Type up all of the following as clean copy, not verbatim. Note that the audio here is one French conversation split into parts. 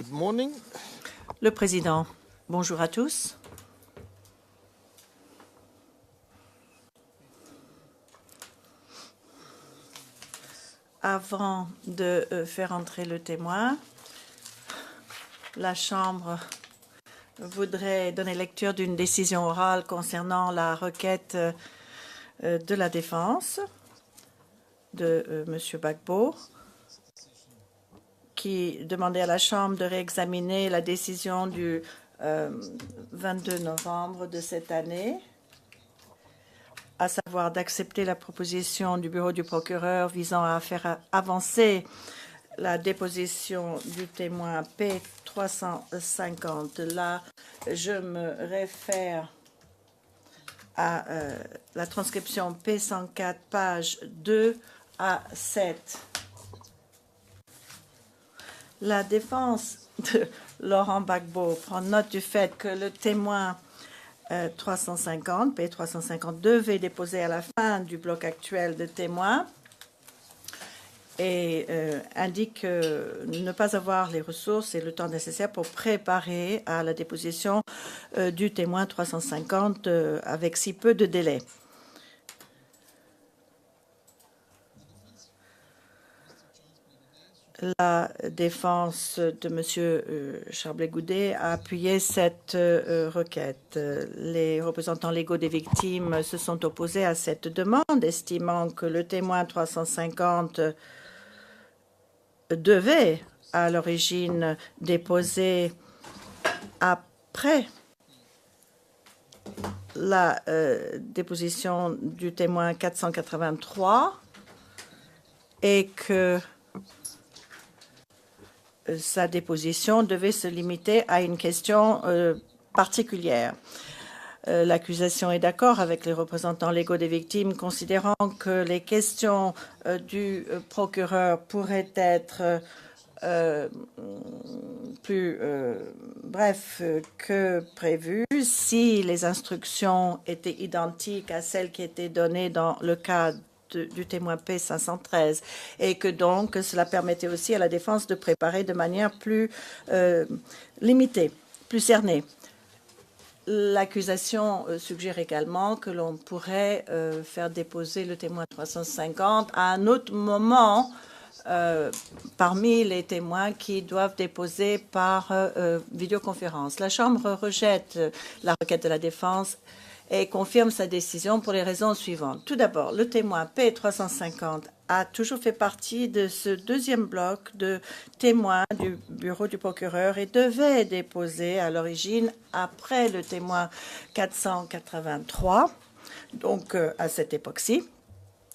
Good morning. Le président, bonjour à tous. Avant de faire entrer le témoin, la Chambre voudrait donner lecture d'une décision orale concernant la requête de la défense de M. Gbagbo, qui demandait à la Chambre de réexaminer la décision du 22 novembre de cette année, à savoir d'accepter la proposition du bureau du procureur visant à faire avancer la déposition du témoin P350. Là, je me réfère à la transcription P104, pages 2 à 7. La défense de Laurent Gbagbo prend note du fait que le témoin 350, P350, devait déposer à la fin du bloc actuel de témoins et indique ne pas avoir les ressources et le temps nécessaire pour préparer à la déposition du témoin 350 avec si peu de délai. La défense de M. Charles-Blé-Goudet a appuyé cette requête. Les représentants légaux des victimes se sont opposés à cette demande, estimant que le témoin 350 devait à l'origine déposer après la déposition du témoin 483 et que sa déposition devait se limiter à une question particulière. L'accusation est d'accord avec les représentants légaux des victimes, considérant que les questions du procureur pourraient être plus bref que prévu si les instructions étaient identiques à celles qui étaient données dans le cas du témoin P513 et que donc cela permettait aussi à la défense de préparer de manière plus limitée, plus cernée. L'accusation suggère également que l'on pourrait faire déposer le témoin 350 à un autre moment parmi les témoins qui doivent déposer par vidéoconférence. La Chambre rejette la requête de la défense et confirme sa décision pour les raisons suivantes. Tout d'abord, le témoin P350 a toujours fait partie de ce deuxième bloc de témoins du bureau du procureur et devait déposer à l'origine après le témoin 483, donc à cette époque-ci.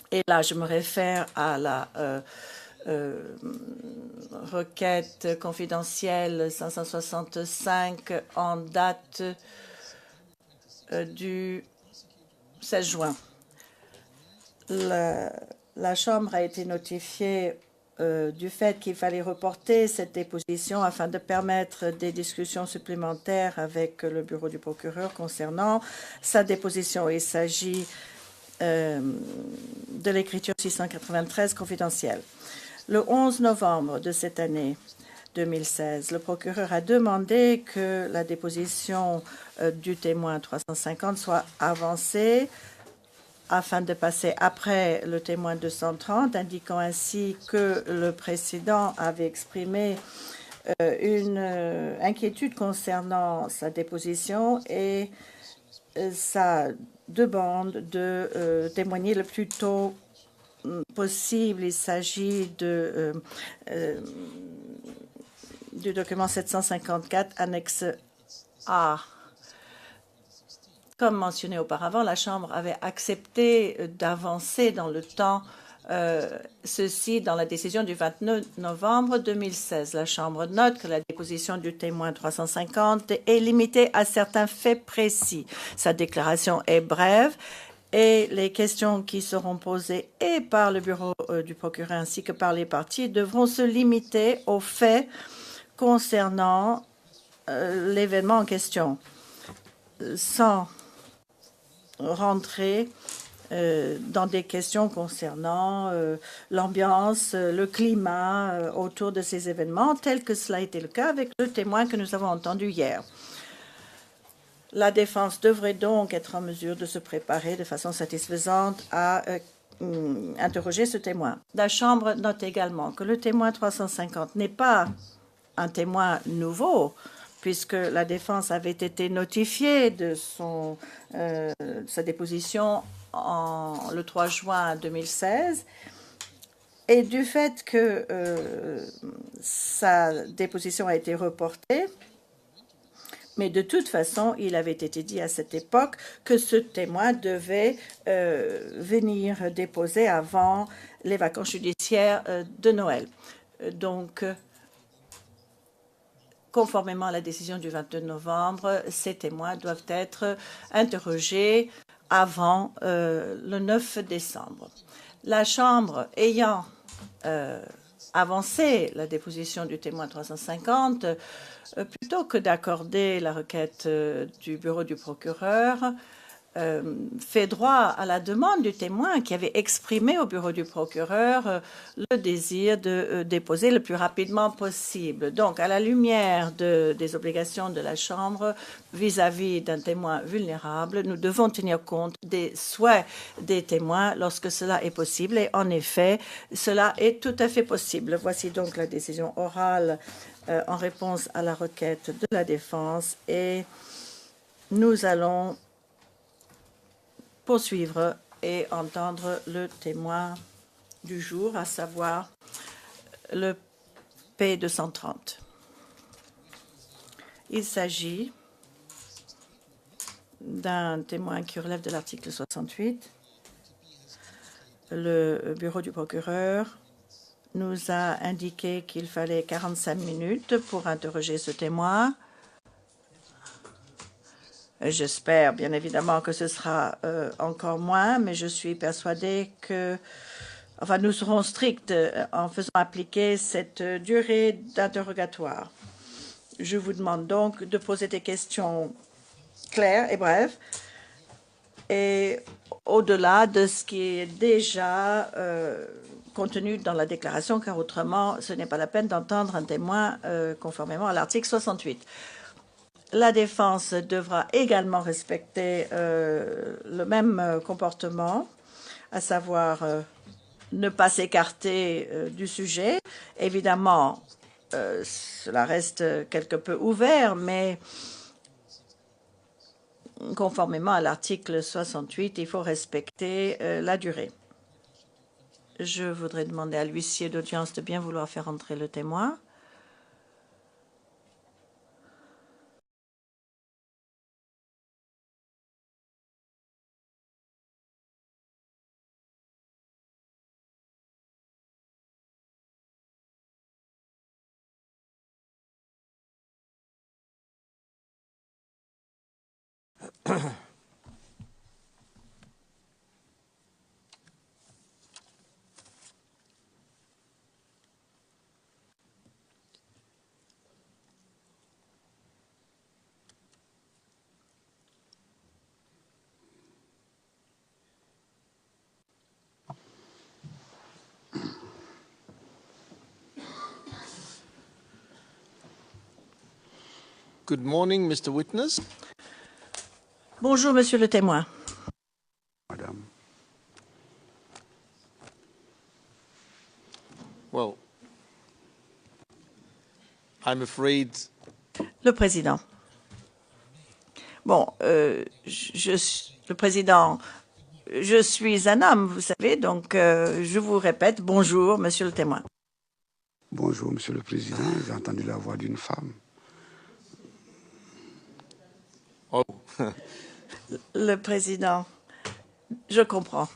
Et là, je me réfère à la requête confidentielle 565 en date du 16 juin. La Chambre a été notifiée du fait qu'il fallait reporter cette déposition afin de permettre des discussions supplémentaires avec le bureau du procureur concernant sa déposition. Il s'agit de l'écriture 693 confidentielle. Le 11 novembre de cette année 2016, le procureur a demandé que la déposition du témoin 350 soit avancée afin de passer après le témoin 230, indiquant ainsi que le président avait exprimé une inquiétude concernant sa déposition et sa demande de témoigner le plus tôt possible. Il s'agit du document 754, annexe A. Comme mentionné auparavant, la Chambre avait accepté d'avancer dans le temps, ceci dans la décision du 29 novembre 2016. La Chambre note que la déposition du témoin 350 est limitée à certains faits précis. Sa déclaration est brève et les questions qui seront posées et par le bureau du procureur ainsi que par les parties devront se limiter aux faits concernant l'événement en question, sans rentrer dans des questions concernant l'ambiance, le climat autour de ces événements, tel que cela a été le cas avec le témoin que nous avons entendu hier. La défense devrait donc être en mesure de se préparer de façon satisfaisante à interroger ce témoin. La Chambre note également que le témoin 350 n'est pas un témoin nouveau, puisque la défense avait été notifiée de sa déposition le 3 juin 2016, et du fait que sa déposition a été reportée. Mais de toute façon, il avait été dit à cette époque que ce témoin devait venir déposer avant les vacances judiciaires de Noël. Donc, conformément à la décision du 22 novembre, ces témoins doivent être interrogés avant le 9 décembre. La Chambre ayant avancé la déposition du témoin 350, plutôt que d'accorder la requête du bureau du procureur, fait droit à la demande du témoin qui avait exprimé au bureau du procureur le désir de déposer le plus rapidement possible. Donc, à la lumière des obligations de la Chambre vis-à-vis d'un témoin vulnérable, nous devons tenir compte des souhaits des témoins lorsque cela est possible. Et en effet, cela est tout à fait possible. Voici donc la décision orale en réponse à la requête de la défense, et nous allons poursuivre et entendre le témoin du jour, à savoir le P230. Il s'agit d'un témoin qui relève de l'article 68. Le bureau du procureur nous a indiqué qu'il fallait 45 minutes pour interroger ce témoin. J'espère bien évidemment que ce sera encore moins, mais je suis persuadée que nous serons stricts en faisant appliquer cette durée d'interrogatoire. Je vous demande donc de poser des questions claires et brèves, et au-delà de ce qui est déjà contenu dans la déclaration, car autrement, ce n'est pas la peine d'entendre un témoin conformément à l'article 68. La défense devra également respecter le même comportement, à savoir ne pas s'écarter du sujet. Évidemment, cela reste quelque peu ouvert, mais conformément à l'article 68, il faut respecter la durée. Je voudrais demander à l'huissier d'audience de bien vouloir faire entrer le témoin. Good morning, Mr. Witness. Bonjour, monsieur le témoin. Madame. Well, I'm afraid. Le président. Bon, le président, je suis un homme, vous savez, donc je vous répète, bonjour, monsieur le témoin. Bonjour, monsieur le président. J'ai entendu la voix d'une femme. Oh. Le président, je comprends.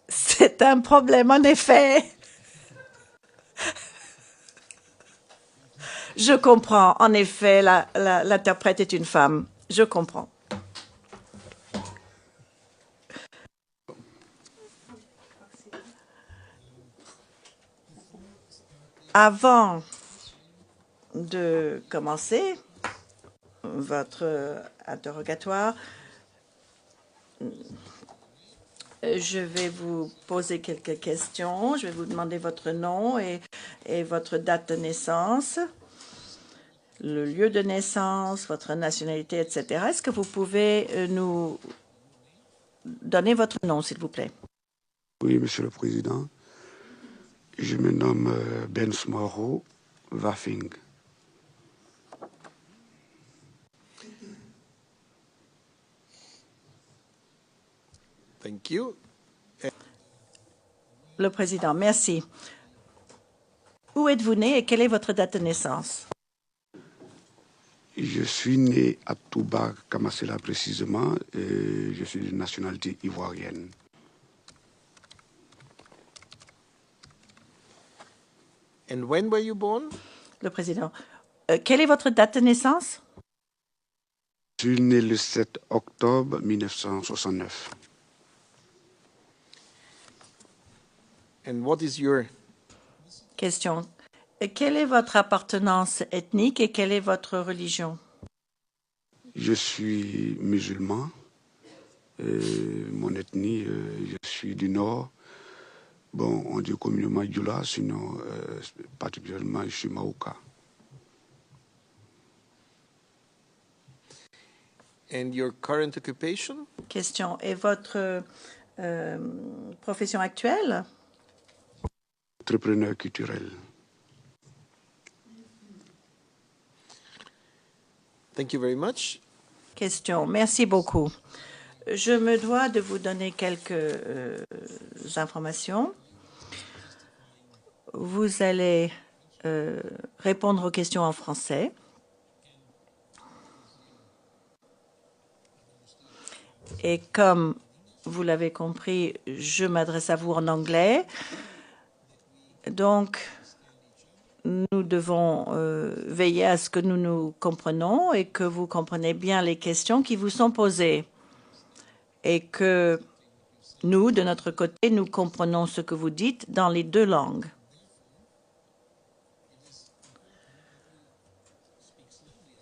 C'est un problème, en effet. Je comprends, en effet, l'interprète est une femme. Je comprends. Avant de commencer votre interrogatoire, Je vais vous poser quelques questions. Je vais vous demander votre nom et votre date de naissance, le lieu de naissance, votre nationalité, etc. Est-ce que vous pouvez nous donner votre nom, s'il vous plaît? Oui, Monsieur le Président. Je me nomme Ben Smaro Wafing. Thank you. Le Président, merci. Où êtes-vous né et quelle est votre date de naissance? Je suis né à Touba, Kamasela précisément, et je suis de nationalité ivoirienne. And when were you born? Le Président, quelle est votre date de naissance? Je suis né le 7 octobre 1969. And what is your Question. Quelle est votre appartenance ethnique et quelle est votre religion? Je suis musulman. Mon ethnie, je suis du Nord. Bon, on dit communément Djoula, sinon particulièrement je suis Maouka. and your current occupation? Question. Et votre profession actuelle? Entrepreneur culturel. Thank you very much. Question. Merci beaucoup. Je me dois de vous donner quelques informations. Vous allez répondre aux questions en français. Et comme vous l'avez compris, je m'adresse à vous en anglais. Donc, nous devons veiller à ce que nous nous comprenons et que vous comprenez bien les questions qui vous sont posées. Et que nous, de notre côté, nous comprenons ce que vous dites dans les deux langues.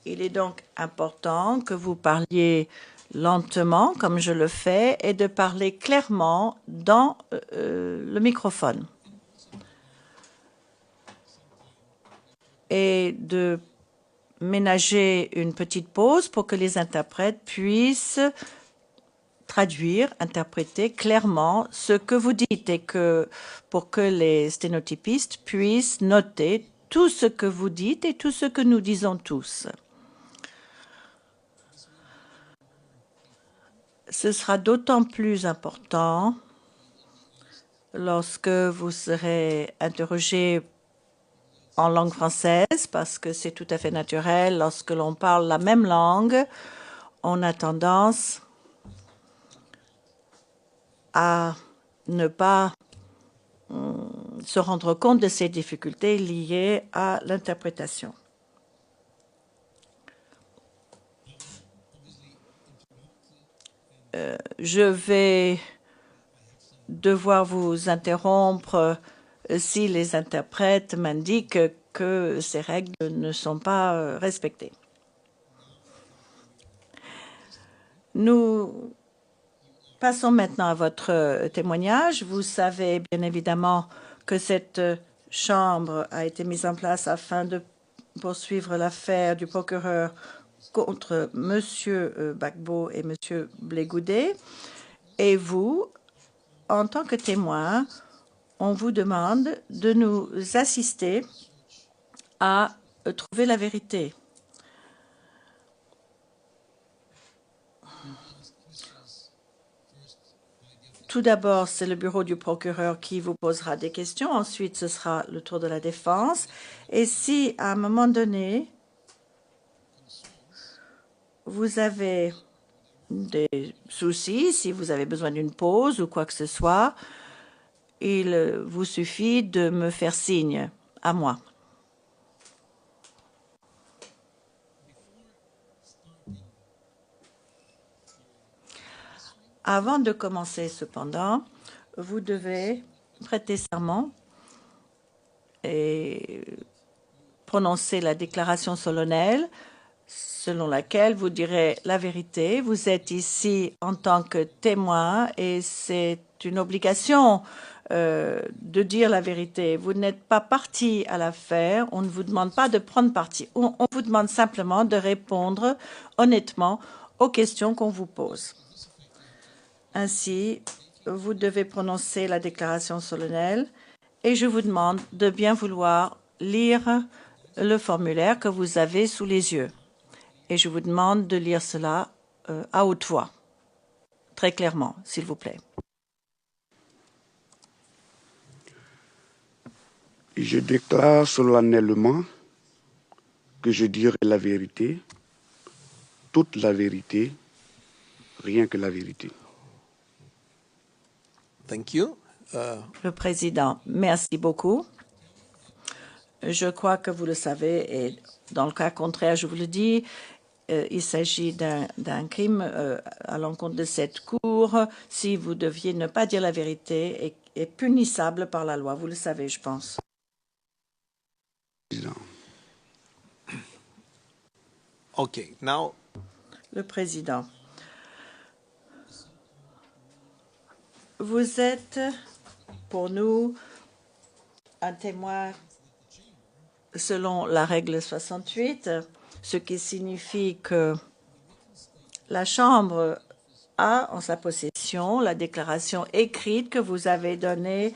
Il est donc important que vous parliez lentement, comme je le fais, et de parler clairement dans le microphone. Et de ménager une petite pause pour que les interprètes puissent traduire, interpréter clairement ce que vous dites et que pour que les sténotypistes puissent noter tout ce que vous dites et tout ce que nous disons tous. Ce sera d'autant plus important lorsque vous serez interrogé en langue française, parce que c'est tout à fait naturel. Lorsque l'on parle la même langue, on a tendance à ne pas se rendre compte de ces difficultés liées à l'interprétation. Je vais devoir vous interrompre si les interprètes m'indiquent que ces règles ne sont pas respectées. Nous passons maintenant à votre témoignage. Vous savez bien évidemment que cette chambre a été mise en place afin de poursuivre l'affaire du procureur contre M. Gbagbo et M. Blé Goudé. Et vous, en tant que témoin, on vous demande de nous assister à trouver la vérité. Tout d'abord, c'est le bureau du procureur qui vous posera des questions. Ensuite, ce sera le tour de la défense. Et si, à un moment donné, vous avez des soucis, si vous avez besoin d'une pause ou quoi que ce soit, il vous suffit de me faire signe à moi. Avant de commencer, cependant, vous devez prêter serment et prononcer la déclaration solennelle selon laquelle vous direz la vérité. Vous êtes ici en tant que témoin et c'est une obligation de dire la vérité. Vous n'êtes pas partie à l'affaire. On ne vous demande pas de prendre parti. On vous demande simplement de répondre honnêtement aux questions qu'on vous pose. Ainsi, vous devez prononcer la déclaration solennelle et je vous demande de bien vouloir lire le formulaire que vous avez sous les yeux. Et je vous demande de lire cela à haute voix, très clairement, s'il vous plaît. Je déclare solennellement que je dirai la vérité, toute la vérité, rien que la vérité. Thank you. Le président, merci beaucoup. Je crois que vous le savez et dans le cas contraire, je vous le dis, il s'agit d'un crime à l'encontre de cette Cour. Si vous deviez ne pas dire la vérité est punissable par la loi. Vous le savez, je pense. Okay, now. Le président. Vous êtes, pour nous, un témoin selon la règle 68, ce qui signifie que la Chambre a en sa possession la déclaration écrite que vous avez donnée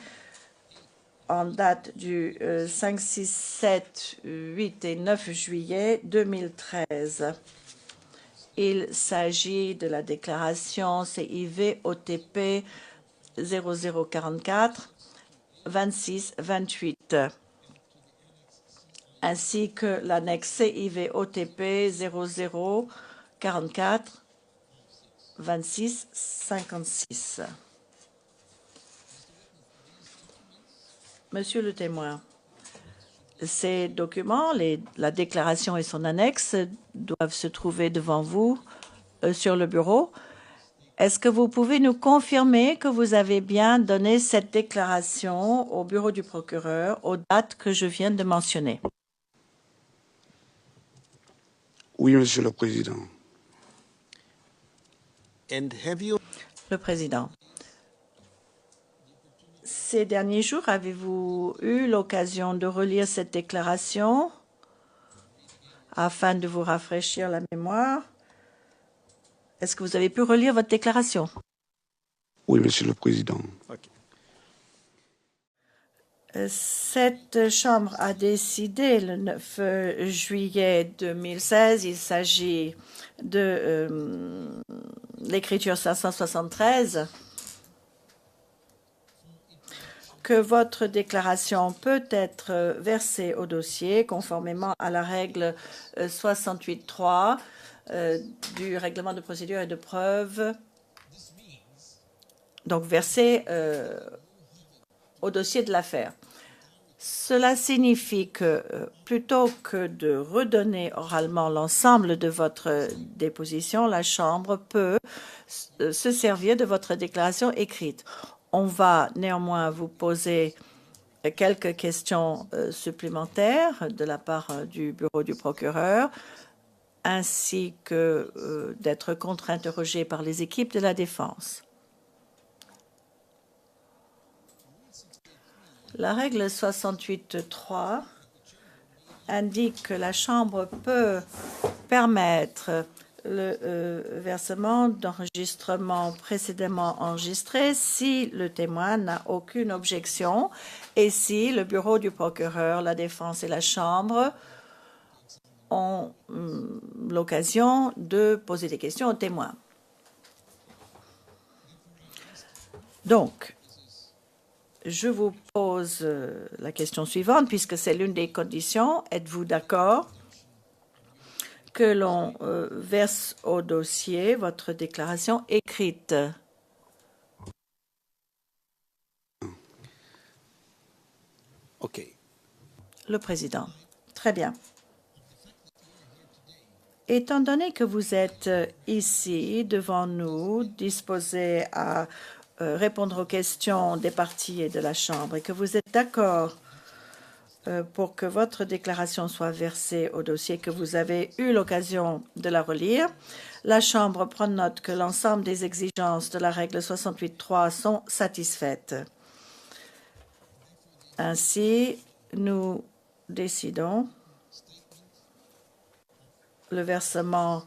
en date du 5, 6, 7, 8 et 9 juillet 2013. Il s'agit de la déclaration CIV-OTP 0044 26 28, ainsi que l'annexe CIV-OTP 0044 26 56. Monsieur le témoin, ces documents, la déclaration et son annexe, doivent se trouver devant vous sur le bureau. Est-ce que vous pouvez nous confirmer que vous avez bien donné cette déclaration au bureau du procureur aux dates que je viens de mentionner? Oui, Monsieur le Président. And have you... Le président. Ces derniers jours, avez-vous eu l'occasion de relire cette déclaration afin de vous rafraîchir la mémoire? Est-ce que vous avez pu relire votre déclaration? Oui, Monsieur le Président. Okay. Cette Chambre a décidé le 9 juillet 2016, il s'agit de l'écriture 573, que votre déclaration peut être versée au dossier conformément à la règle 68.3 du règlement de procédure et de preuve, donc versée au dossier de l'affaire. Cela signifie que plutôt que de redonner oralement l'ensemble de votre déposition, la Chambre peut se servir de votre déclaration écrite. On va néanmoins vous poser quelques questions supplémentaires de la part du bureau du procureur, ainsi que d'être contre-interrogé par les équipes de la défense. La règle 68.3 indique que la Chambre peut permettre le versement d'enregistrements précédemment enregistrés si le témoin n'a aucune objection et si le bureau du procureur, la défense et la Chambre ont l'occasion de poser des questions au témoin. Donc, je vous pose la question suivante, puisque c'est l'une des conditions. Êtes-vous d'accord que l'on verse au dossier votre déclaration écrite? OK. Le président. Très bien. Étant donné que vous êtes ici devant nous, disposé à répondre aux questions des parties et de la Chambre, et que vous êtes d'accord pour que votre déclaration soit versée au dossier, que vous avez eu l'occasion de la relire. La Chambre prend note que l'ensemble des exigences de la règle 68.3 sont satisfaites. Ainsi, nous décidons le versement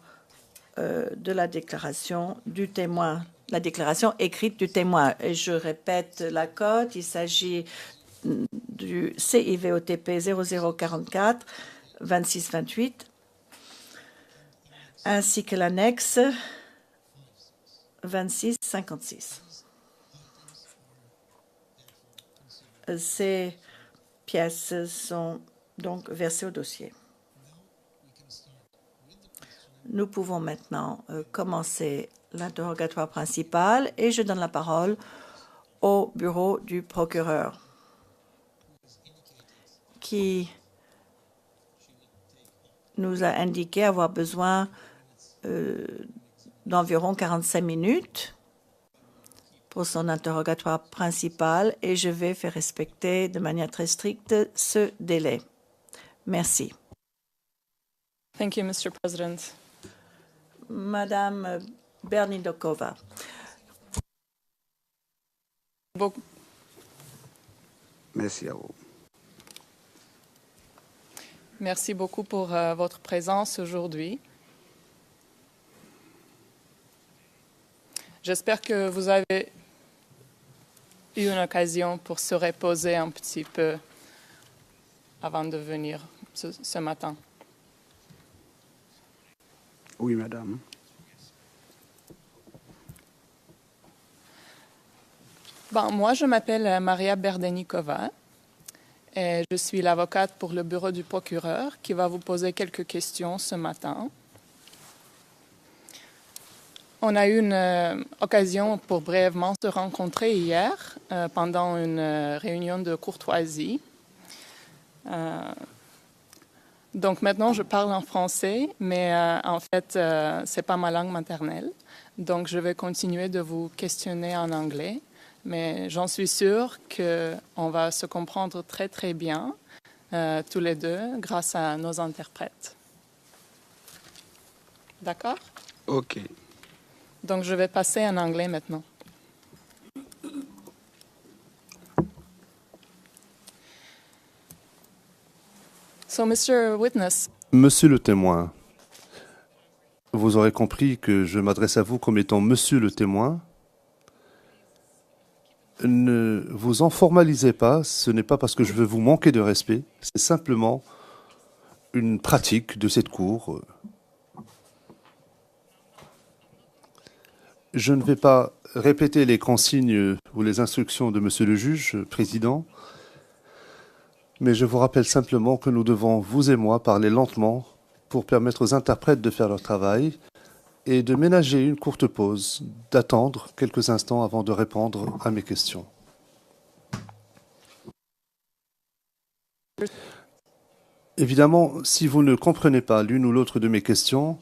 de la déclaration du témoin, la déclaration écrite du témoin. Et je répète la cote, il s'agit du CIVOTP 0044 2628 ainsi que l'annexe 2656. Ces pièces sont donc versées au dossier. Nous pouvons maintenant commencer l'interrogatoire principal et je donne la parole au bureau du procureur qui nous a indiqué avoir besoin d'environ 45 minutes pour son interrogatoire principal et je vais faire respecter de manière très stricte ce délai. Merci. Thank you, Mr. President. Madame Bernidokova. Merci à vous. Merci beaucoup pour votre présence aujourd'hui. J'espère que vous avez eu une occasion pour se reposer un petit peu avant de venir ce matin. Oui, madame. Bon, moi, je m'appelle Maria Berdenikova et je suis l'avocate pour le bureau du procureur qui va vous poser quelques questions ce matin. On a eu une occasion pour brièvement se rencontrer hier pendant une réunion de courtoisie. Donc maintenant, je parle en français, mais en fait, ce n'est pas ma langue maternelle. Donc je vais continuer de vous questionner en anglais, mais j'en suis sûre qu'on va se comprendre très très bien, tous les deux, grâce à nos interprètes. D'accord? OK. Donc je vais passer en anglais maintenant. So, Mr. Witness. Monsieur le témoin, vous aurez compris que je m'adresse à vous comme étant Monsieur le témoin. Ne vous en formalisez pas, ce n'est pas parce que je veux vous manquer de respect, c'est simplement une pratique de cette cour. Je ne vais pas répéter les consignes ou les instructions de Monsieur le juge, président, mais je vous rappelle simplement que nous devons, vous et moi, parler lentement pour permettre aux interprètes de faire leur travail et de ménager une courte pause, d'attendre quelques instants avant de répondre à mes questions. Évidemment, si vous ne comprenez pas l'une ou l'autre de mes questions,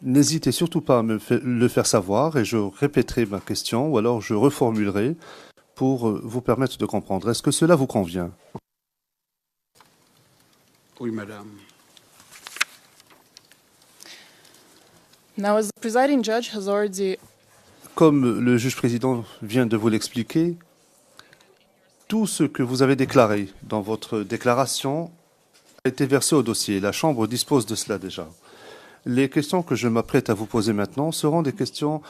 n'hésitez surtout pas à le faire savoir et je répéterai ma question ou alors je reformulerai pour vous permettre de comprendre. Est-ce que cela vous convient? Oui, madame. Now, as the presiding judge has already... Comme le juge-président vient de vous l'expliquer, tout ce que vous avez déclaré dans votre déclaration a été versé au dossier. La Chambre dispose de cela déjà. Les questions que je m'apprête à vous poser maintenant seront des questions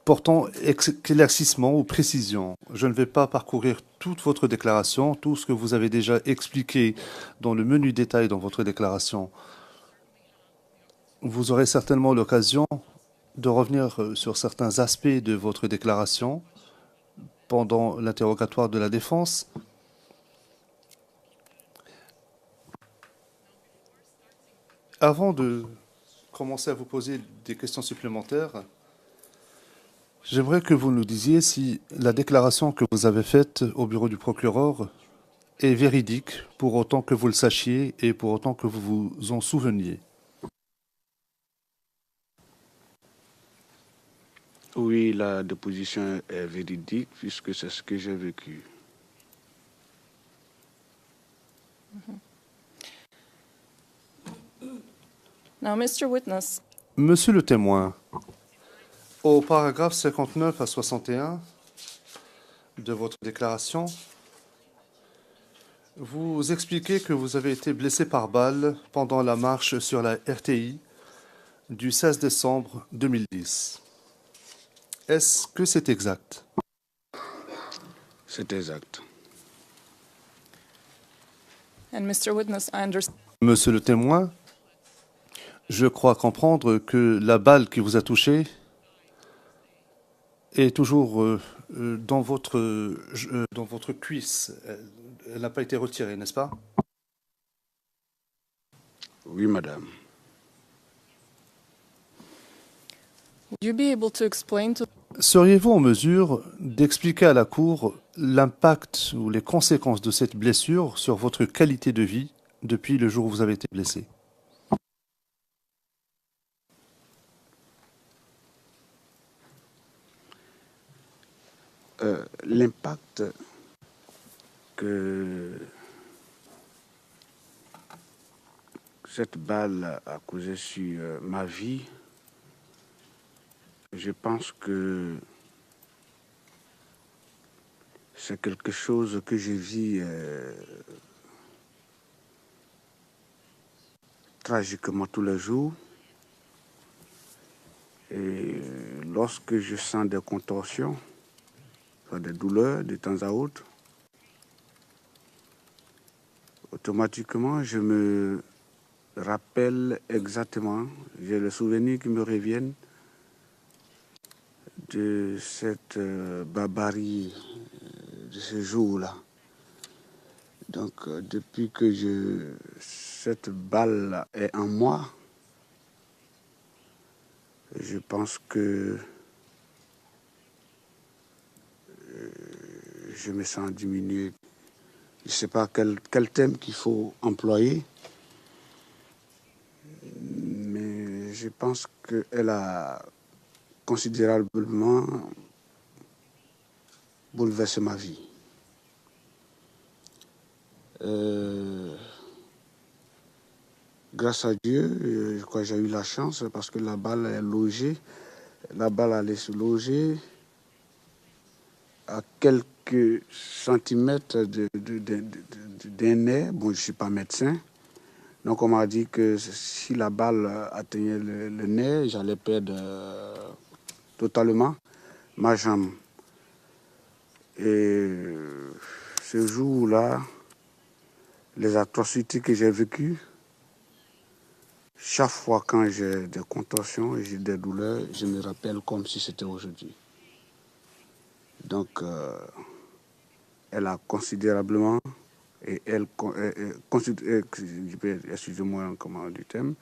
portant éclaircissement ou précision. Je ne vais pas parcourir toute votre déclaration, tout ce que vous avez déjà expliqué dans le menu détail dans votre déclaration. Vous aurez certainement l'occasion de revenir sur certains aspects de votre déclaration pendant l'interrogatoire de la défense. Avant de commencer à vous poser des questions supplémentaires, j'aimerais que vous nous disiez si la déclaration que vous avez faite au bureau du procureur est véridique, pour autant que vous le sachiez et pour autant que vous vous en souveniez. Oui, la déposition est véridique puisque c'est ce que j'ai vécu. Now, Mr. Witness, Monsieur le témoin, au paragraphe 59 à 61 de votre déclaration, vous expliquez que vous avez été blessé par balle pendant la marche sur la RTI du 16 décembre 2010. Est-ce que c'est exact? C'est exact. and Mr. Witness, I understand. Monsieur le témoin, je crois comprendre que la balle qui vous a touché est toujours dans votre cuisse. Elle n'a pas été retirée, n'est-ce pas? Oui, madame. Would you be able to explain to Seriez-vous en mesure d'expliquer à la Cour l'impact ou les conséquences de cette blessure sur votre qualité de vie depuis le jour où vous avez été blessé? L'impact que cette balle a causé sur ma vie, je pense que c'est quelque chose que je vis tragiquement tous les jours. Et lorsque je sens des contorsions, des douleurs de temps à autre, automatiquement je me rappelle exactement, j'ai le souvenir qui me reviennent de cette barbarie de ce jour-là. Donc depuis que cette balle est en moi, je pense que je me sens diminué. Je ne sais pas quel thème qu'il faut employer, mais je pense qu'elle a considérablement bouleversé ma vie. Grâce à Dieu, je crois que j'ai eu la chance parce que la balle est logée. La balle allait se loger à quelques centimètres d'un nez. Bon, je ne suis pas médecin. Donc, on m'a dit que si la balle atteignait le nez, j'allais perdre totalement ma jambe. Et ce jour-là, les atrocités que j'ai vécues, chaque fois quand j'ai des contorsions et j'ai des douleurs, je me rappelle comme si c'était aujourd'hui. Donc, elle a considérablement, et elle, excusez-moi comment du thème,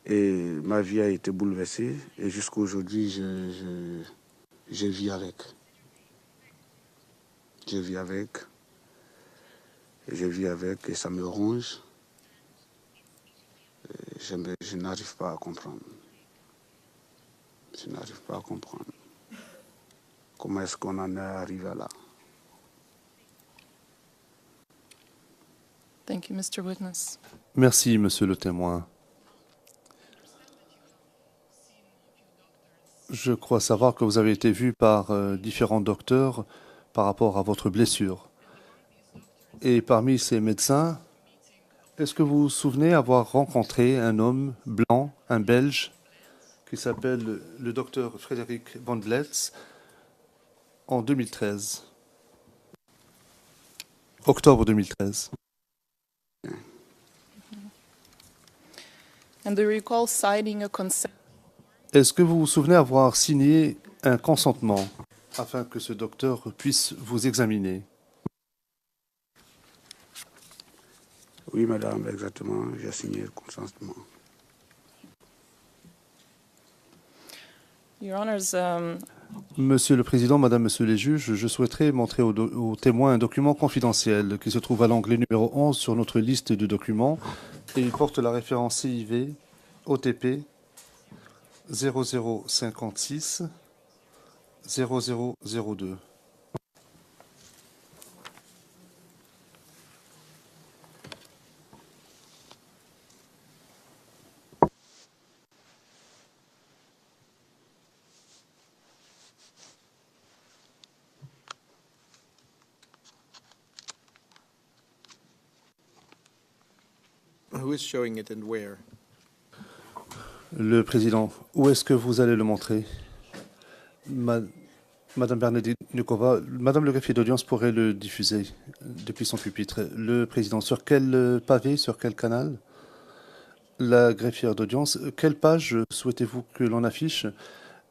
et ma vie a été bouleversée, et jusqu'à aujourd'hui, je vis avec. Je vis avec, et ça me ronge. Je n'arrive pas à comprendre. Je n'arrive pas à comprendre. Comment est-ce qu'on en est arrivé là? Thank you, Mr. Witness. Merci, monsieur le témoin. Je crois savoir que vous avez été vu par différents docteurs par rapport à votre blessure. Et parmi ces médecins, est-ce que vous vous souvenez avoir rencontré un homme blanc, un Belge, qui s'appelle le docteur Frédéric Bandletz, en 2013, octobre 2013? And do you recall signing a consent? Est-ce que vous vous souvenez avoir signé un consentement afin que ce docteur puisse vous examiner? Oui, madame, exactement. J'ai signé le consentement. Your Honors, Monsieur le Président, Madame, Monsieur les juges, je souhaiterais montrer aux témoins un document confidentiel qui se trouve à l'onglet numéro 11 sur notre liste de documents et il porte la référence CIV OTP 0056 0002. Who is showing it and where? Le président, où est-ce que vous allez le montrer? Madame Bernadikova, Madame le greffier d'audience pourrait le diffuser depuis son pupitre. Le président, sur quel pavé, sur quel canal? La greffière d'audience, quelle page souhaitez-vous que l'on affiche?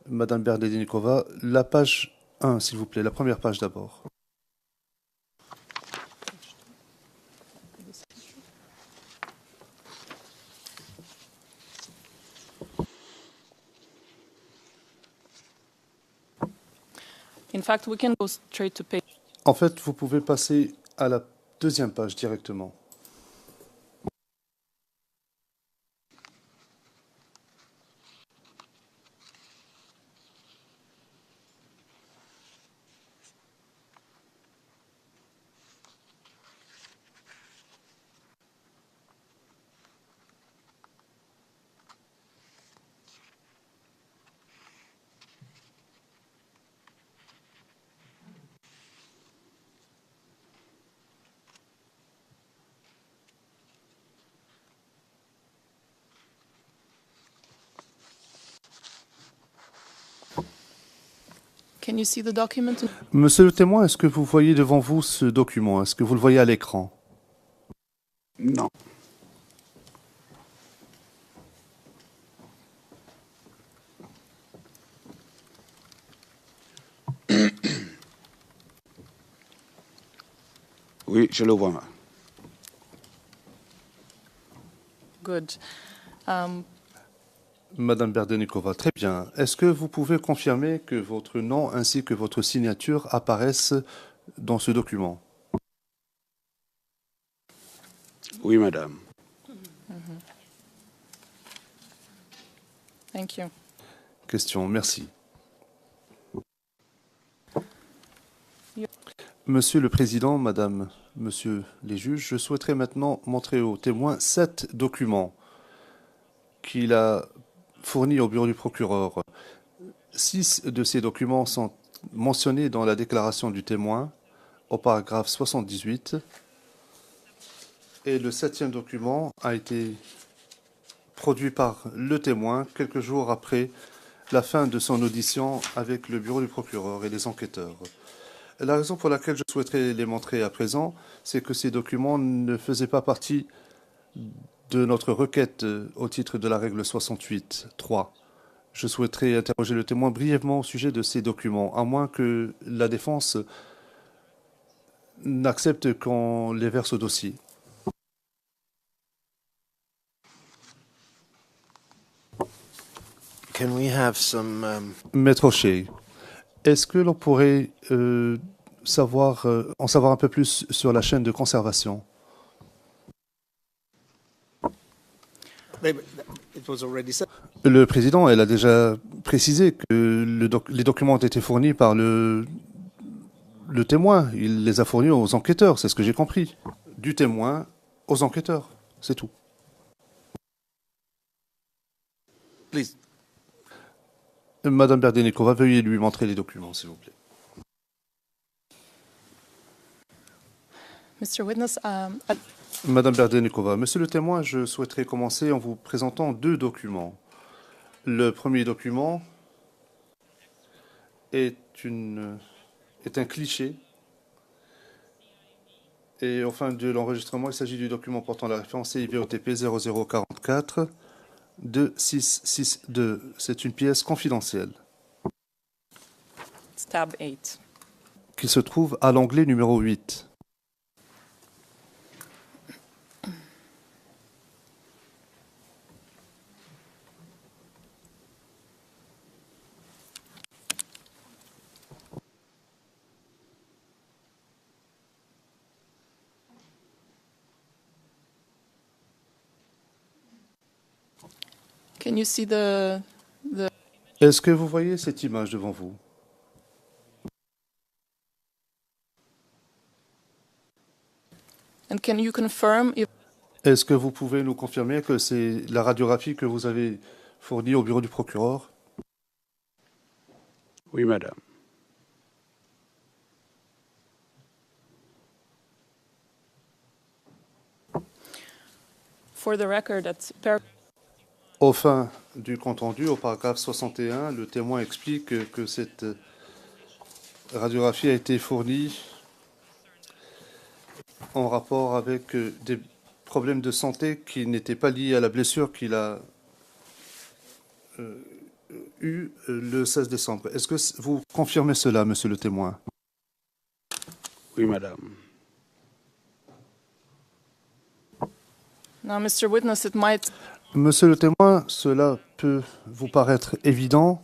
Madame Bernadikova, la page 1, s'il vous plaît, la première page d'abord. In fact, we can go straight to page. En fait, vous pouvez passer à la deuxième page directement. Can you see the document? Monsieur le témoin, est-ce que vous voyez devant vous ce document? Est-ce que vous le voyez à l'écran? Non. Oui, je le vois. Good. Madame Berdenikova, très bien. Est-ce que vous pouvez confirmer que votre nom ainsi que votre signature apparaissent dans ce document? Oui, madame. Thank you. Question, merci. Monsieur le Président, Madame, Monsieur les juges, je souhaiterais maintenant montrer aux témoins 7 documents qu'il a fournis au bureau du procureur. 6 de ces documents sont mentionnés dans la déclaration du témoin au paragraphe 78 et le 7e document a été produit par le témoin quelques jours après la fin de son audition avec le bureau du procureur et les enquêteurs. La raison pour laquelle je souhaiterais les montrer à présent, c'est que ces documents ne faisaient pas partie de notre requête au titre de la règle 68.3. Je souhaiterais interroger le témoin brièvement au sujet de ces documents, à moins que la défense n'accepte qu'on les verse au dossier. Can we have some Maître O'Shea, est-ce que l'on pourrait en savoir un peu plus sur la chaîne de conservation? It was already said. Le président, elle a déjà précisé que les documents ont été fournis par le témoin. Il les a fournis aux enquêteurs, c'est ce que j'ai compris. Du témoin aux enquêteurs, c'est tout. Please. Madame Berdenikova, veuillez lui montrer les documents, s'il vous plaît. Mr. Witness, Madame Berdenikova, monsieur le témoin, je souhaiterais commencer en vous présentant 2 documents. Le premier document est un cliché. Et au fin de l'enregistrement, il s'agit du document portant la référence CIVOTP 0044 2662. C'est une pièce confidentielle it's tab 8. qui se trouve à l'onglet numéro 8. Can you see the Est-ce que vous voyez cette image devant vous? and can you confirm if Est-ce que vous pouvez nous confirmer que c'est la radiographie que vous avez fournie au bureau du procureur? Oui, madame. For the record, Au fin du compte-rendu, au paragraphe 61, le témoin explique que cette radiographie a été fournie en rapport avec des problèmes de santé qui n'étaient pas liés à la blessure qu'il a eue le 16 décembre. Est-ce que vous confirmez cela, monsieur le témoin? Oui, madame. now, Mr. Witness, it might. Monsieur le témoin, cela peut vous paraître évident,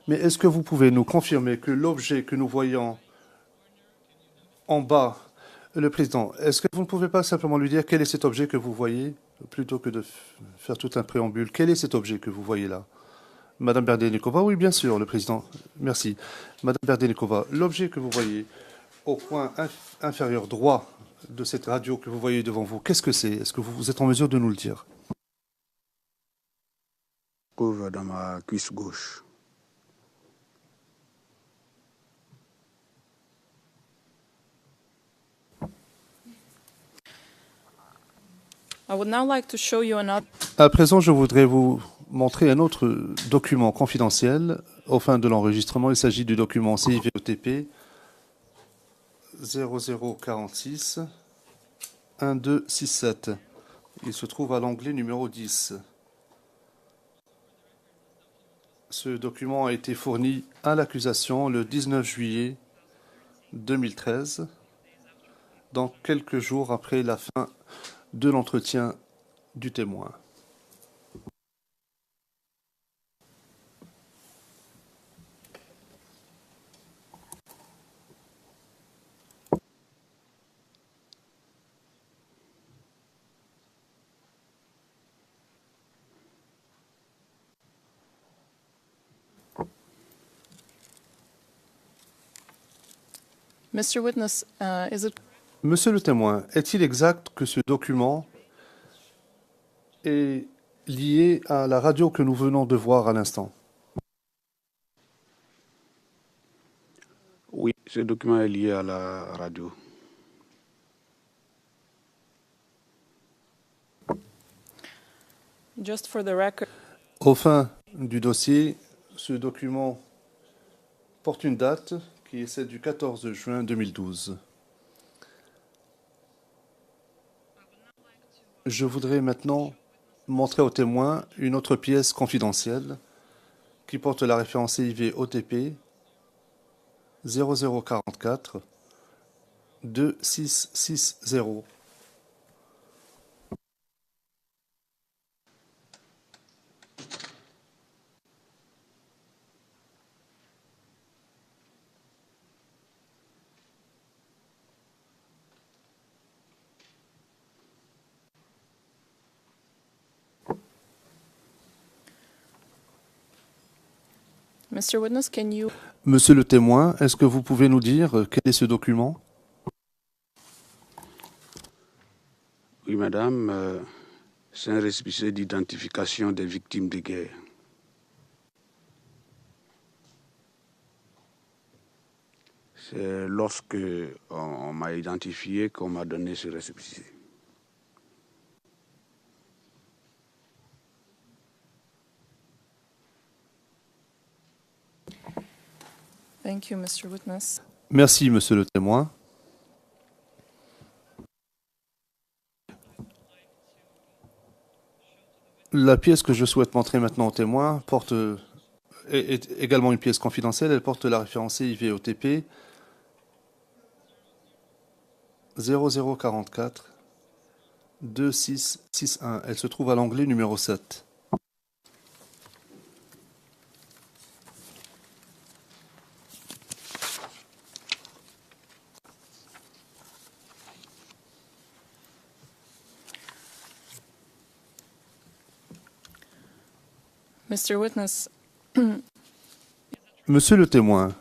mais est-ce que vous pouvez nous confirmer que l'objet que nous voyons en bas, le président, est-ce que vous ne pouvez pas simplement lui dire quel est cet objet que vous voyez, plutôt que de faire tout un préambule? Quel est cet objet que vous voyez là? Madame Berdenikova, oui, bien sûr, le président. Merci. Madame Berdenikova, l'objet que vous voyez au coin inférieur droit de cette radio que vous voyez devant vous, qu'est-ce que c'est? Est-ce que vous êtes en mesure de nous le dire? Trouve dans ma cuisse gauche. I would now like to show you another. À présent, je voudrais vous montrer un autre document confidentiel. Au fin de l'enregistrement, il s'agit du document CIVOTP 0046 1267. Il se trouve à l'onglet numéro 10. Ce document a été fourni à l'accusation le 19 juillet 2013, donc quelques jours après la fin de l'entretien du témoin. Mr. Witness, is it? Monsieur le témoin, est-il exact que ce document est lié à la radio que nous venons de voir à l'instant? Oui, ce document est lié à la radio. Just for the record. Au fin du dossier, ce document porte une date qui est celle du 14 juin 2012. Je voudrais maintenant montrer au témoin une autre pièce confidentielle qui porte la référence CIV OTP 0044 2660. Mr. Witness, can you? Monsieur le témoin, est-ce que vous pouvez nous dire quel est ce document? Oui, madame, c'est un récépissé d'identification des victimes de guerre. C'est lorsque on m'a identifié qu'on m'a donné ce récépissé. Thank you, Mr. Witness. Merci, monsieur le témoin. La pièce que je souhaite montrer maintenant au témoin est également une pièce confidentielle. Elle porte la référence CIV-OTP 0044 2661. Elle se trouve à l'onglet numéro 7. Mr. Witness, Monsieur le témoin,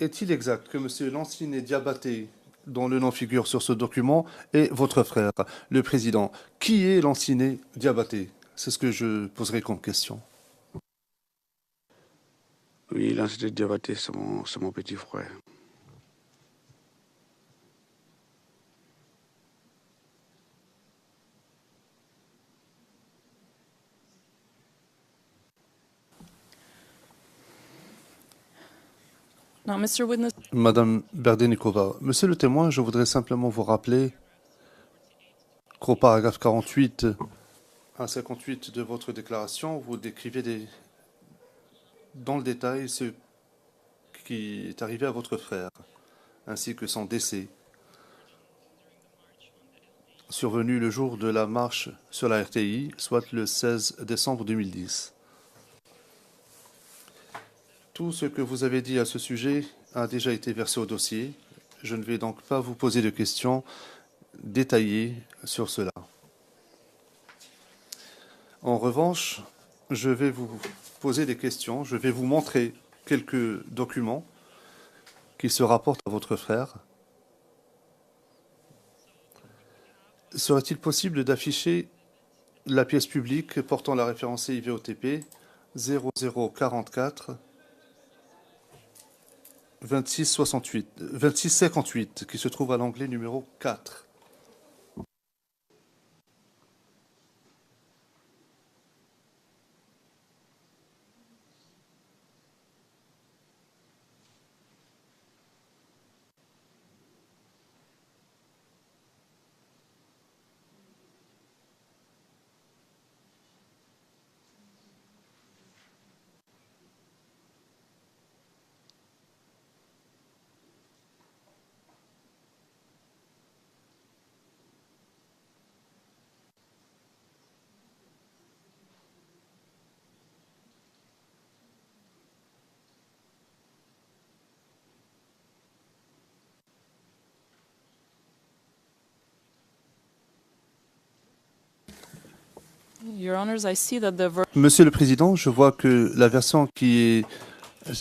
est-il exact que Monsieur Lanciné Diabaté, dont le nom figure sur ce document, est votre frère, le président? Qui est Lanciné Diabaté? C'est ce que je poserai comme question. Oui, Lanciné Diabaté, c'est mon petit frère. Now, Mr. Witness, Madame Berdenikova, Monsieur le témoin, je voudrais simplement vous rappeler qu'au paragraphe 48, 1,58 de votre déclaration, vous décrivez dans le détail ce qui est arrivé à votre frère, ainsi que son décès, survenu le jour de la marche sur la RTI, soit le 16 décembre 2010. Tout ce que vous avez dit à ce sujet a déjà été versé au dossier. Je ne vais donc pas vous poser de questions détaillées sur cela. En revanche, je vais vous poser des questions. Je vais vous montrer quelques documents qui se rapportent à votre frère. Serait-il possible d'afficher la pièce publique portant la référence CIVOTP 0044 2658 qui se trouve à l'onglet numéro 4? Your Honors, I see that the Monsieur le Président, je vois que la version qui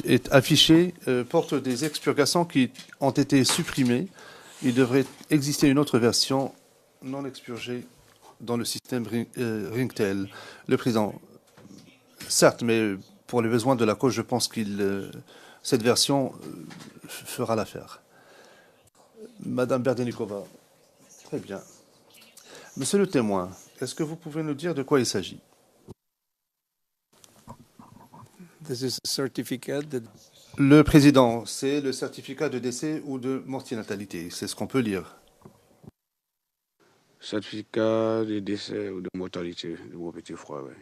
est affichée porte des expurgations qui ont été supprimées. Il devrait exister une autre version non expurgée dans le système Ringtail. Le Président, certes, mais pour les besoins de la cause, je pense que cette version fera l'affaire. Madame Berdenikova, très bien. Monsieur le témoin, est-ce que vous pouvez nous dire de quoi il s'agit? This is a certificate that Le Président, c'est le certificat de décès ou de mortinatalité. C'est ce qu'on peut lire. Certificat de décès ou de mortalité de mon petit frère, oui.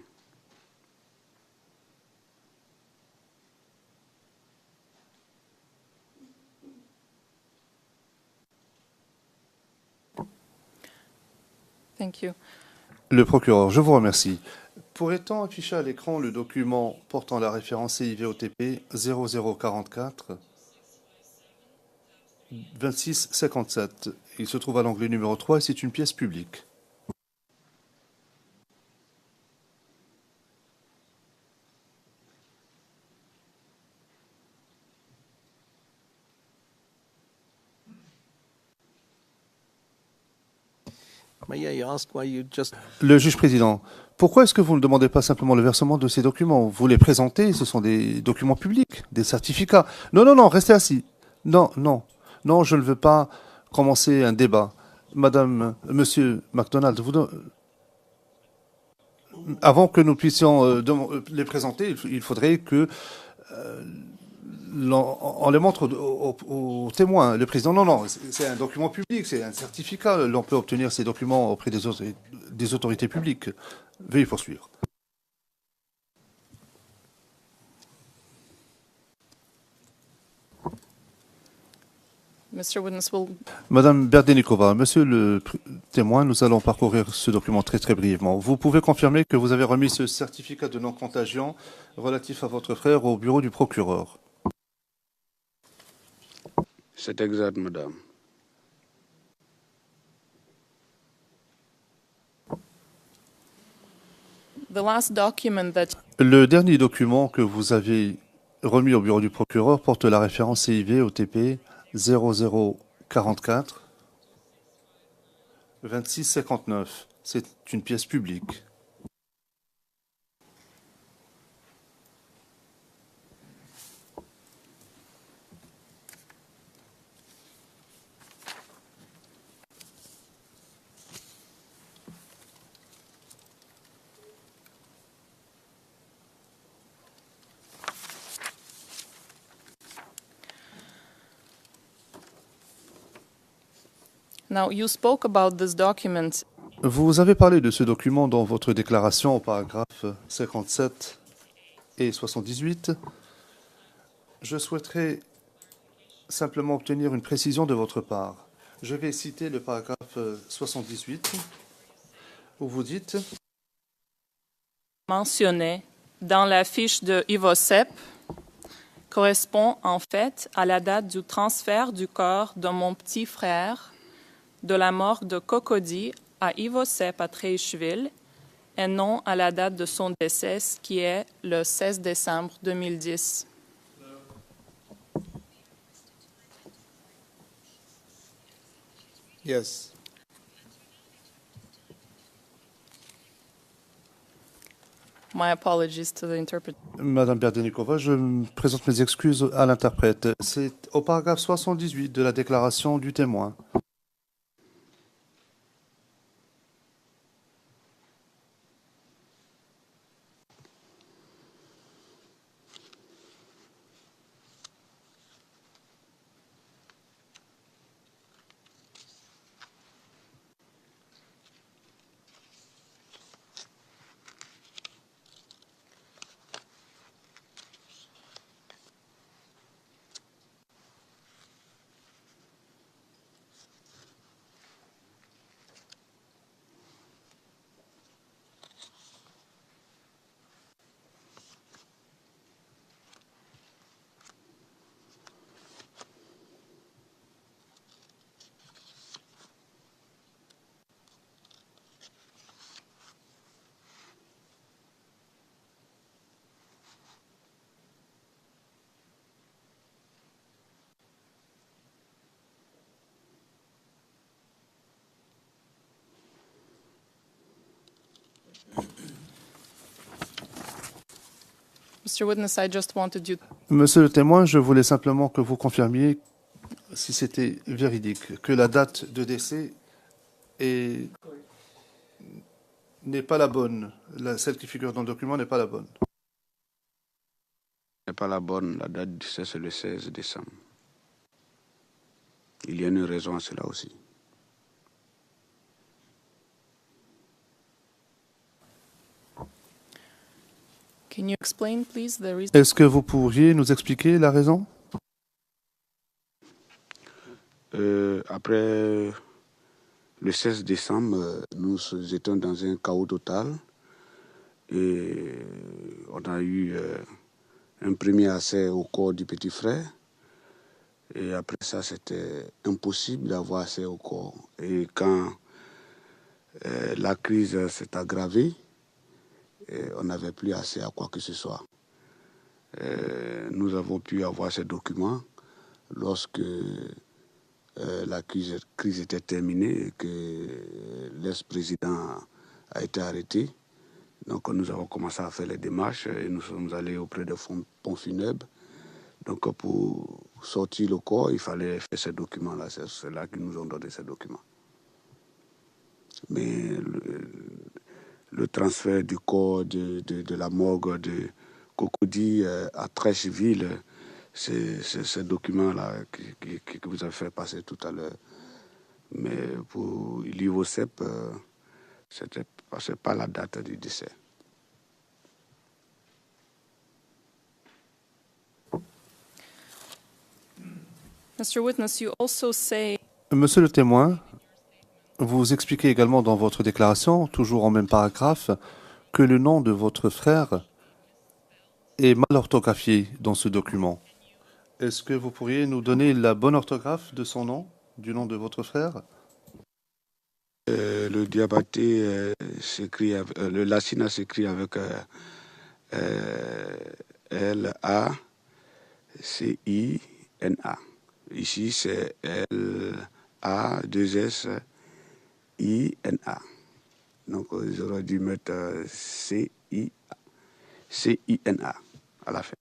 Thank you. Le procureur, je vous remercie. Pourrait-on afficher à l'écran le document portant la référence CIVOTP 0044 2657? Il se trouve à l'onglet numéro 3 et c'est une pièce publique. may I ask why you just Le juge président, pourquoi est-ce que vous ne demandez pas simplement le versement de ces documents? Vous les présentez, ce sont des documents publics, des certificats. Non, non, non, restez assis. Non, non, non, je ne veux pas commencer un débat. Madame, Monsieur MacDonald, avant que nous puissions les présenter, il faudrait que on les montre aux témoins. Le président, non, non, c'est un document public, c'est un certificat. L'on peut obtenir ces documents auprès des autorités publiques. Veuillez poursuivre. Mr. Witness will... Madame Berdenikova, monsieur le témoin, nous allons parcourir ce document très très brièvement. Vous pouvez confirmer que vous avez remis ce certificat de non-contagion relatif à votre frère au bureau du procureur? C'est exact, madame. The last document that Le dernier document que vous avez remis au bureau du procureur porte la référence CIV OTP 0044 2659. C'est une pièce publique. Now, you spoke about this document. Vous avez parlé de ce document dans votre déclaration au paragraphe 57 et 78. Je souhaiterais simplement obtenir une précision de votre part. Je vais citer le paragraphe 78 où vous dites Mentionné dans la fiche de Ivosep correspond en fait à la date du transfert du corps de mon petit frère de la morgue de Cocody à Ivosep à Treichville et non à la date de son décès qui est le 16 décembre 2010. Yes. My apologies to the interpreter. Madame Berdenikova, je présente mes excuses à l'interprète. C'est au paragraphe 78 de la déclaration du témoin. Mr. Witness, I just wanted you. Monsieur le témoin, je voulais simplement que vous confirmiez si c'était véridique, que la date de décès n'est pas la bonne. Celle qui figure dans le document n'est pas la bonne. N'est pas la bonne, la date du décès, c'est le 16 décembre. Il y a une raison à cela aussi. Can you explain, please, the reason? Est-ce que vous pourriez nous expliquer la raison? Après le 16 décembre, nous étions dans un chaos total et on a eu un premier accès au corps du petit frère et après ça, c'était impossible d'avoir accès au corps. Et quand la crise s'est aggravée, on n'avait plus accès à quoi que ce soit. Nous avons pu avoir ces documents lorsque la crise était terminée et que l'ex-président a été arrêté. Donc nous avons commencé à faire les démarches et nous sommes allés auprès des ponts funèbres. Donc pour sortir le corps, il fallait faire ces documents-là. C'est là qu'ils nous ont donné ces documents. Mais le transfert du corps de la morgue de Cocody à Treichville, c'est ce document-là que vous avez fait passer tout à l'heure. Mais pour l'Ivosep, c'est pas la date du décès. Mr. Witness, you also say. Monsieur le témoin, vous expliquez également dans votre déclaration, toujours en même paragraphe, que le nom de votre frère est mal orthographié dans ce document. Est-ce que vous pourriez nous donner la bonne orthographe de son nom, du nom de votre frère? Le Diabaté s'écrit, le Lassina s'écrit avec L-A-C-I-N-A. Ici, c'est L-A-2-S-I-N-A. Donc, j'aurais dû mettre C-I-N-A à la fin.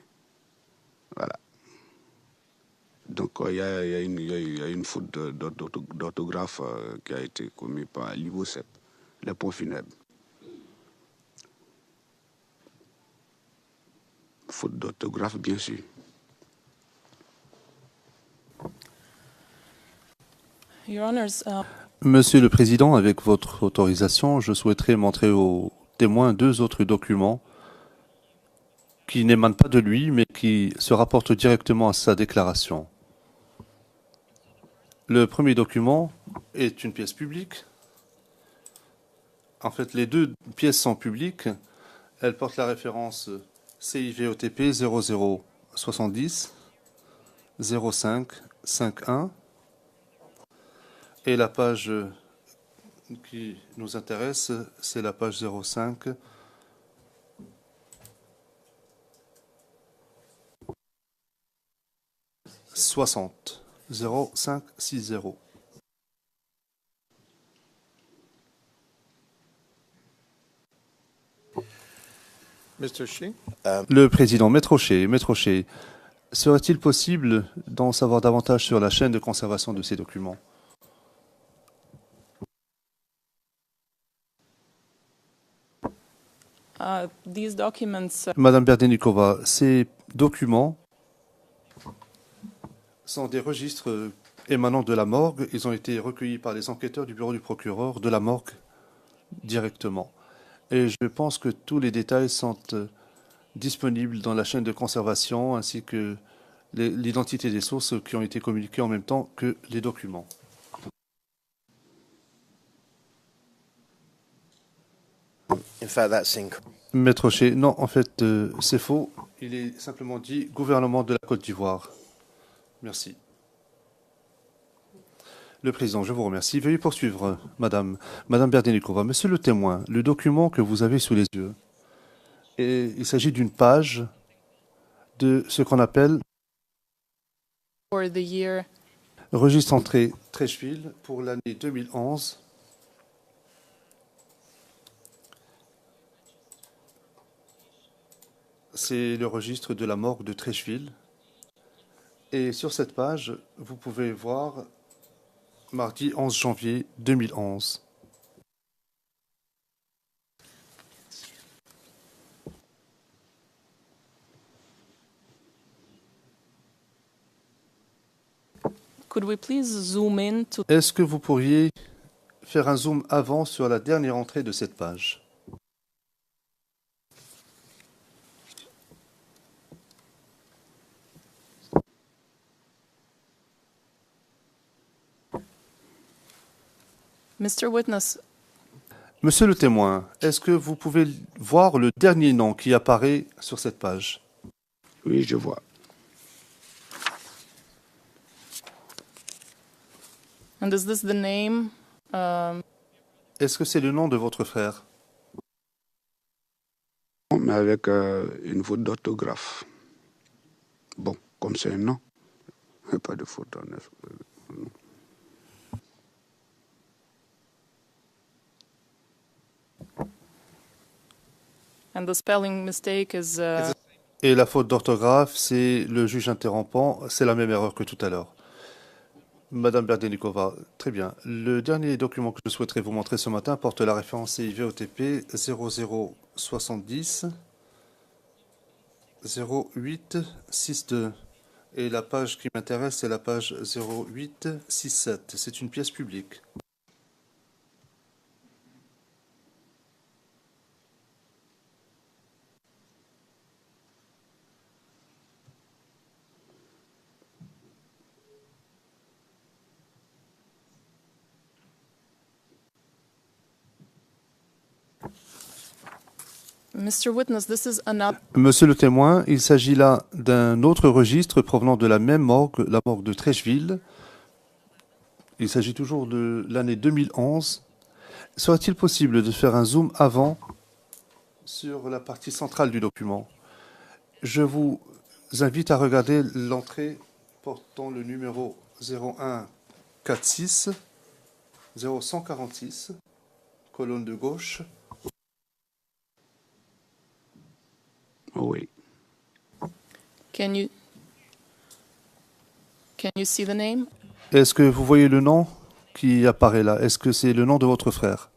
Voilà. Donc, il y a une faute d'orthographe qui a été commise par l'Ivosep, les ponts funèbres. Faute d'orthographe, bien sûr. Your Honors, Monsieur le Président, avec votre autorisation, je souhaiterais montrer aux témoins deux autres documents qui n'émanent pas de lui, mais qui se rapportent directement à sa déclaration. Le premier document est une pièce publique. En fait, les deux pièces sont publiques. Elles portent la référence CIVOTP 0070 05 51. Et la page qui nous intéresse, c'est la page 05 60 0560. Mr. Shi? Le président, Maître Shea, serait-il possible d'en savoir davantage sur la chaîne de conservation de ces documents? these documents Madame Berdenikova, ces documents sont des registres émanant de la morgue. Ils ont été recueillis par les enquêteurs du bureau du procureur de la morgue directement. Et je pense que tous les détails sont disponibles dans la chaîne de conservation ainsi que l'identité des sources qui ont été communiquées en même temps que les documents. In fact, that's incorrect. Maître Shea, non, en fait, c'est faux. Il est simplement dit gouvernement de la Côte d'Ivoire. Merci. Le président, je vous remercie. Veuillez poursuivre, madame Berdenikova. Monsieur le témoin, le document que vous avez sous les yeux, il s'agit d'une page de ce qu'on appelle for the year registre entrée Trècheville pour l'année 2011. C'est le registre de la morgue de Trècheville. Et sur cette page, vous pouvez voir mardi 11 janvier 2011. Could we please zoom in to Est-ce que vous pourriez faire un zoom avant sur la dernière entrée de cette page? Mr. Witness? Monsieur le témoin, est-ce que vous pouvez voir le dernier nom qui apparaît sur cette page? Oui, je vois. And is this the name? Est-ce que c'est le nom de votre frère? Mais avec une faute d'orthographe. Bon, comme c'est un nom, il n'y a pas de faute en And the spelling mistake is Et la faute d'orthographe, c'est le juge interrompant, c'est la même erreur que tout à l'heure. Madame Berdenikova, très bien. Le dernier document que je souhaiterais vous montrer ce matin porte la référence CIVOTP 0070 0862. Et la page qui m'intéresse, c'est la page 0867. C'est une pièce publique. Mr. Witness, this is another Monsieur le témoin, il s'agit là d'un autre registre provenant de la même morgue, la morgue de Trècheville. Il s'agit toujours de l'année 2011. Serait-il possible de faire un zoom avant sur la partie centrale du document? Je vous invite à regarder l'entrée portant le numéro 0146 0146, colonne de gauche. Oui. Can you see the name? Est-ce que vous voyez le nom qui apparaît là? Est-ce que c'est le nom de votre frère?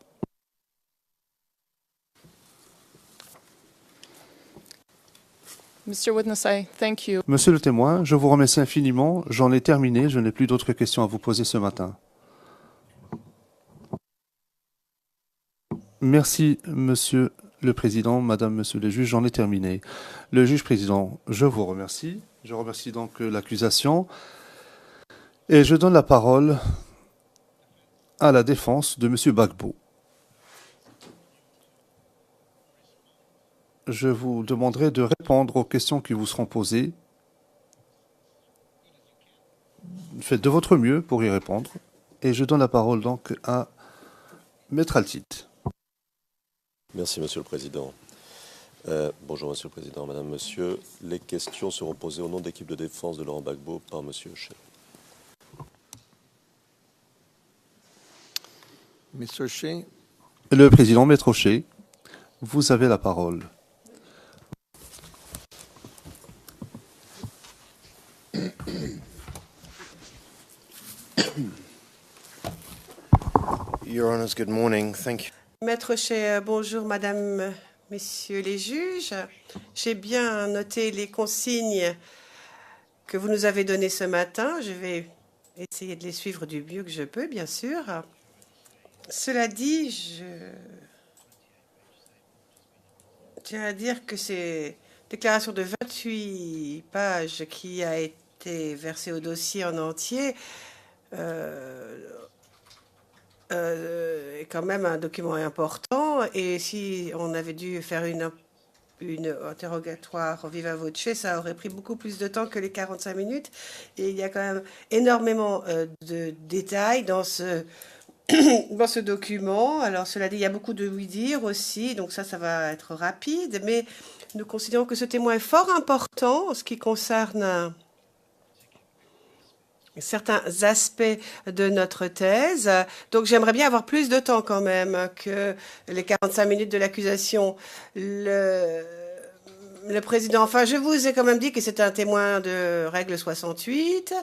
Mr. Witness, I thank you. Monsieur le témoin, je vous remercie infiniment. J'en ai terminé. Je n'ai plus d'autres questions à vous poser ce matin. Merci, Monsieur le Président, Madame, Monsieur le juge, j'en ai terminé. Le juge président, je vous remercie. Je remercie donc l'accusation. Et je donne la parole à la défense de Monsieur Gbagbo. Je vous demanderai de répondre aux questions qui vous seront posées. Faites de votre mieux pour y répondre. Et je donne la parole donc à Maître Altit. Merci, Monsieur le Président. Bonjour, Monsieur le Président, Madame, Monsieur. Les questions seront posées au nom de l'équipe de défense de Laurent Gbagbo par Monsieur Ochet. Mr. Shea, Le Président, Maître Ochet, vous avez la parole. Your Honours, good morning. Thank you. Maître Ochet, bonjour Madame, Messieurs les juges. J'ai bien noté les consignes que vous nous avez données ce matin. Je vais essayer de les suivre du mieux que je peux, bien sûr. Cela dit, je tiens à dire que ces déclarations de 28 pages qui a été versée au dossier en entier est quand même un document important. Et si on avait dû faire une interrogatoire viva voce, ça aurait pris beaucoup plus de temps que les 45 minutes. Et il y a quand même énormément de détails dans ce document. Alors, cela dit, il y a beaucoup de oui-dire aussi, donc ça va être rapide, mais nous considérons que ce témoin est fort important en ce qui concerne certains aspects de notre thèse. Donc, j'aimerais bien avoir plus de temps quand même que les 45 minutes de l'accusation. Le président, enfin, je vous ai quand même dit que c'est un témoin de règle 68,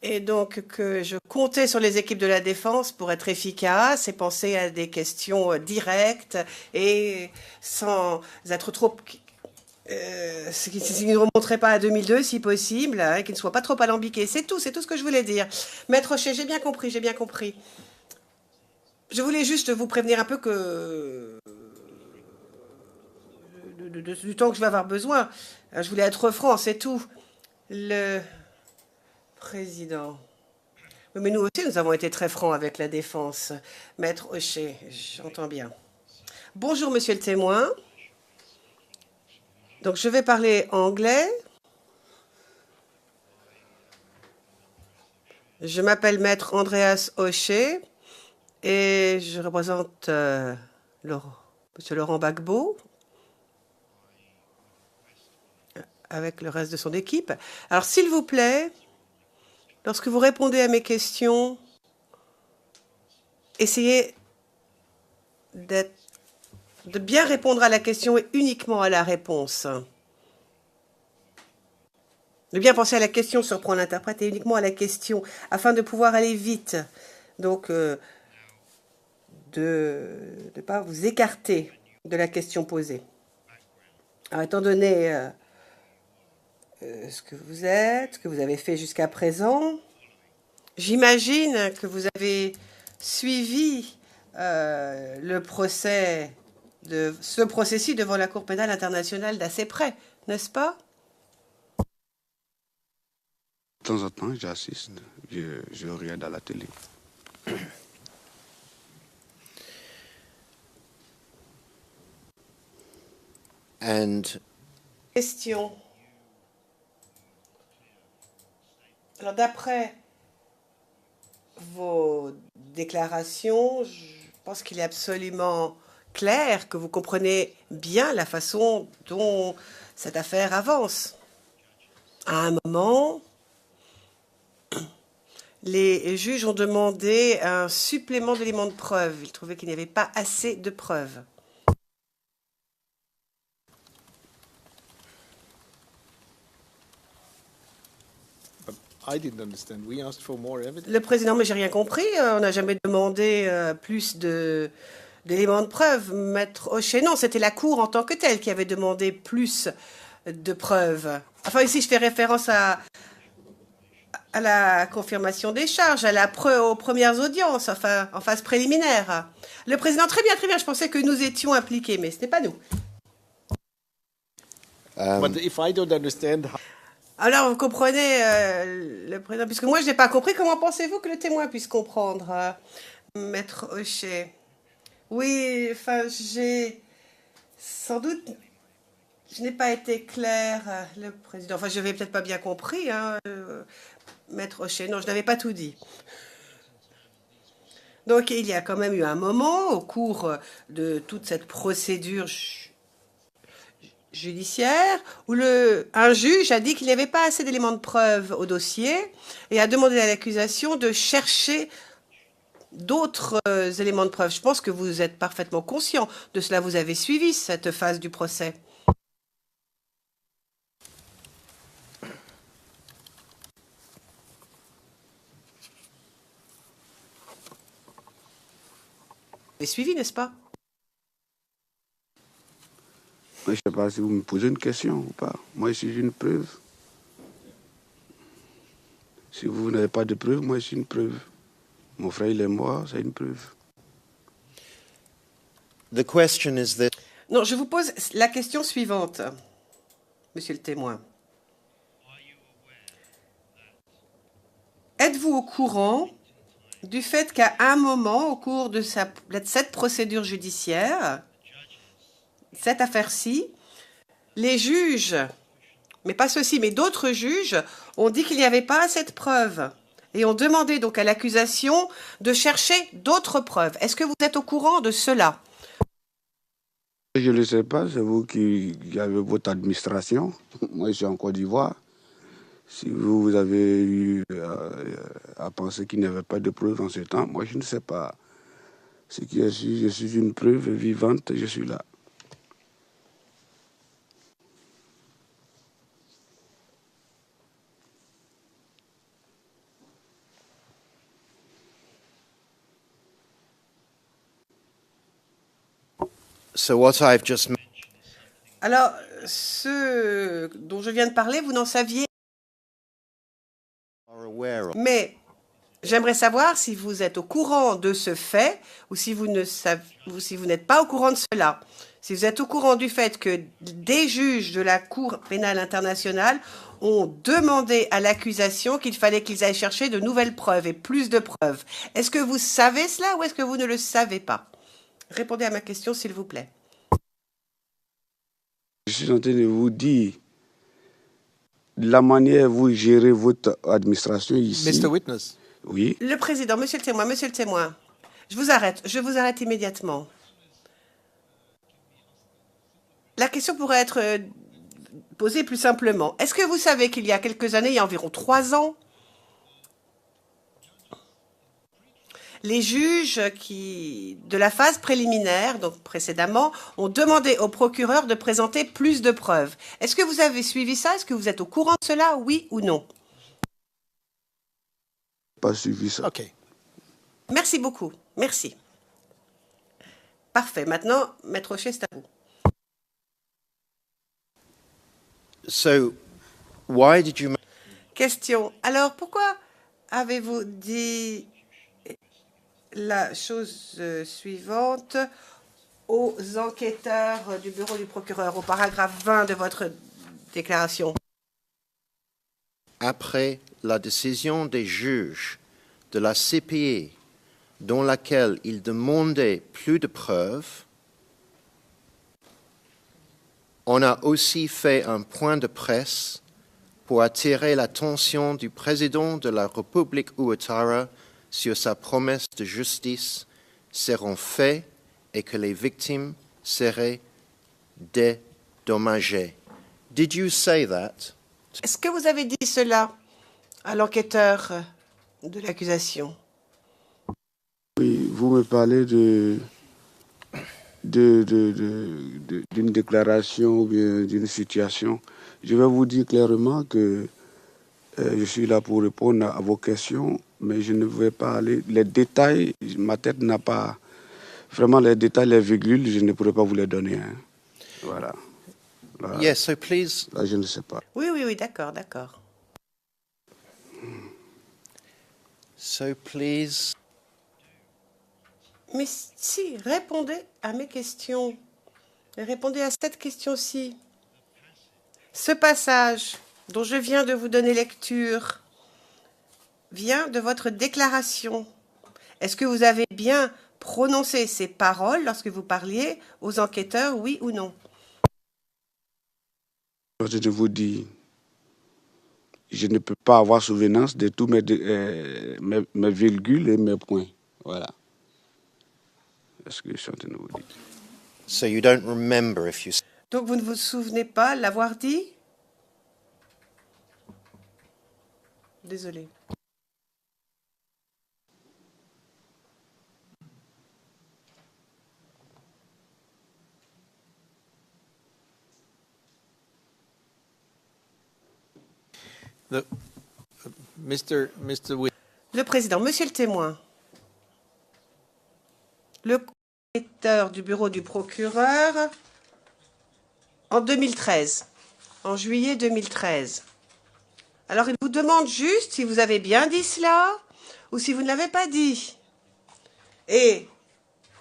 et donc que je comptais sur les équipes de la défense pour être efficace et penser à des questions directes et sans être trop... qui ne remonterait pas à 2002 si possible, et qui ne soit pas trop alambiqué. C'est tout ce que je voulais dire. Maître Ochet, j'ai bien compris. Je voulais juste vous prévenir un peu que du temps que je vais avoir besoin. Je voulais être franc, c'est tout. Le président. Oui, mais nous aussi, nous avons été très francs avec la défense. Maître Ochet, j'entends bien. Bonjour, monsieur le témoin. Donc, je vais parler anglais. Je m'appelle Maître Andreas Ochet et je représente monsieur Laurent Gbagbo avec le reste de son équipe. Alors, s'il vous plaît, lorsque vous répondez à mes questions, essayez de bien répondre à la question et uniquement à la réponse. De bien penser à la question, surprendre l'interprète, et uniquement à la question, afin de pouvoir aller vite. Donc, de ne pas vous écarter de la question posée. Alors, étant donné ce que vous êtes, ce que vous avez fait jusqu'à présent, j'imagine que vous avez suivi le procès de ce procès-ci devant la Cour pénale internationale d'assez près, n'est-ce pas? De temps en temps, j'assiste, je regarde à la télé. And Question. Alors, d'après vos déclarations, je pense qu'il est absolument clair que vous comprenez bien la façon dont cette affaire avance. À un moment, les juges ont demandé un supplément d'éléments de preuve. Ils trouvaient qu'il n'y avait pas assez de preuves. I didn't understand. We asked for more evidence. Le président, mais j'ai rien compris. On n'a jamais demandé plus d'éléments de preuve. Maître Ochet, non, c'était la Cour en tant que telle qui avait demandé plus de preuves. Enfin, ici, je fais référence à la confirmation des charges, aux premières audiences, enfin, en phase préliminaire. Le président, très bien, je pensais que nous étions impliqués, mais ce n'est pas nous. But if I don't understand Alors, vous comprenez, le président, puisque moi, je n'ai pas compris, comment pensez-vous que le témoin puisse comprendre, Maître Hochet? Oui, enfin, sans doute, je n'ai pas été clair, le président. Enfin, je n'avais peut-être pas bien compris, hein, Maître Hochet. Non, je n'avais pas tout dit. Donc, il y a quand même eu un moment, au cours de toute cette procédure judiciaire, où un juge a dit qu'il n'y avait pas assez d'éléments de preuve au dossier et a demandé à l'accusation de chercher d'autres éléments de preuve. Je pense que vous êtes parfaitement conscient de cela. Vous avez suivi cette phase du procès. Vous avez suivi, n'est-ce pas? Je ne sais pas si vous me posez une question ou pas. Moi, je suis une preuve. Si vous n'avez pas de preuve, moi, je suis une preuve. Mon frère, il est mort, c'est une preuve. the question is that Non, je vous pose la question suivante, monsieur le témoin. Êtes-vous au courant du fait qu'à un moment, au cours de cette procédure judiciaire, cette affaire-ci, les juges, mais pas ceux-ci, mais d'autres juges, ont dit qu'il n'y avait pas assez de preuves et ont demandé donc à l'accusation de chercher d'autres preuves. Est-ce que vous êtes au courant de cela? Je ne le sais pas, c'est vous qui avez votre administration. Moi, je suis en Côte d'Ivoire. Si vous avez eu à penser qu'il n'y avait pas de preuves en ce temps, moi, je ne sais pas. Ce qui est sûr, je suis une preuve vivante, je suis là. so what I've just Alors, ce dont je viens de parler, vous n'en saviez, are aware of. mais j'aimerais savoir si vous êtes au courant de ce fait ou si vous n'êtes pas au courant de cela. Si vous êtes au courant du fait que des juges de la Cour pénale internationale ont demandé à l'accusation qu'il fallait qu'ils aillent chercher de nouvelles preuves et plus de preuves. Est-ce que vous savez cela ou est-ce que vous ne le savez pas? Répondez à ma question, s'il vous plaît. Je suis en train de vous dire la manière dont vous gérez votre administration ici. Mr. Witness, Oui. Le président, monsieur le témoin, je vous arrête immédiatement. La question pourrait être posée plus simplement. Est-ce que vous savez qu'il y a quelques années, il y a environ 3 ans, les juges de la phase préliminaire, donc précédemment, ont demandé au procureur de présenter plus de preuves. Est-ce que vous avez suivi ça? Est-ce que vous êtes au courant de cela, oui ou non? Pas suivi ça. okay. Merci beaucoup. Merci. Parfait. Maître Hochet, c'est à vous. So why did you Question. Alors, pourquoi avez-vous dit la chose suivante aux enquêteurs du bureau du procureur, au paragraphe 20 de votre déclaration? après la décision des juges de la CPI dans laquelle ils demandaient plus de preuves, on a aussi fait un point de presse pour attirer l'attention du président de la République Ouattara sur sa promesse de justice seront faits et que les victimes seraient dédommagées. Did you say that? Est-ce que vous avez dit cela à l'enquêteur de l'accusation? Oui, vous me parlez d'une déclaration ou bien d'une situation. Je vais vous dire clairement que je suis là pour répondre à vos questions, mais je ne vais pas aller. Les détails, ma tête n'a pas. Vraiment, les détails, les virgules, je ne pourrais pas vous les donner. Hein. Voilà. Yes, so please. Là, je ne sais pas. Oui, d'accord. So please, Mais si, répondez à mes questions. Et répondez à cette question-ci. Ce passage dont je viens de vous donner lecture vient de votre déclaration. Est-ce que vous avez bien prononcé ces paroles lorsque vous parliez aux enquêteurs, oui ou non? Je vous dis, je ne peux pas avoir souvenance de tous mes virgules et mes points. Voilà. C'est ce que je suis en train de vous dire. so you don't remember if you... Donc vous ne vous souvenez pas l'avoir dit? Désolé. Mr. Le président, monsieur le témoin, le directeur du bureau du procureur en 2013, en juillet 2013. Alors il vous demande juste si vous avez bien dit cela ou si vous ne l'avez pas dit. Et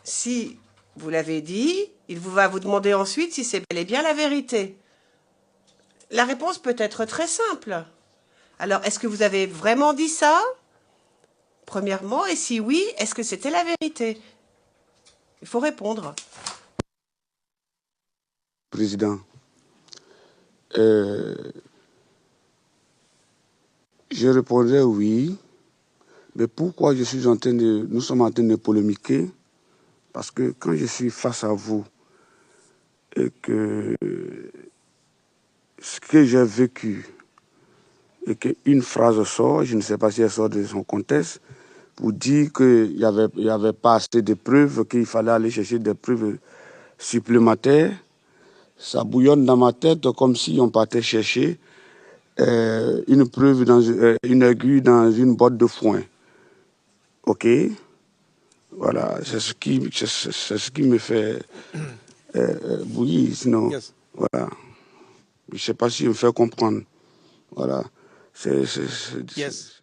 si vous l'avez dit, il va vous demander ensuite si c'est bel et bien la vérité. La réponse peut être très simple. Alors, est-ce que vous avez vraiment dit ça? Premièrement, et si oui, est-ce que c'était la vérité? Il faut répondre. Président, je répondrais oui, mais pourquoi nous sommes en train de polémiquer? Parce que quand je suis face à vous et que ce que j'ai vécu et qu'une phrase sort, je ne sais pas si elle sort de son contexte, pour dire qu'il n'y avait pas assez de preuves, qu'il fallait aller chercher des preuves supplémentaires, ça bouillonne dans ma tête comme si on partait chercher une preuve, une aiguille dans une botte de foin. OK? Voilà, c'est ce qui me fait bouillir, sinon, Yes. voilà. Je ne sais pas si je me fais comprendre. Voilà. Yes.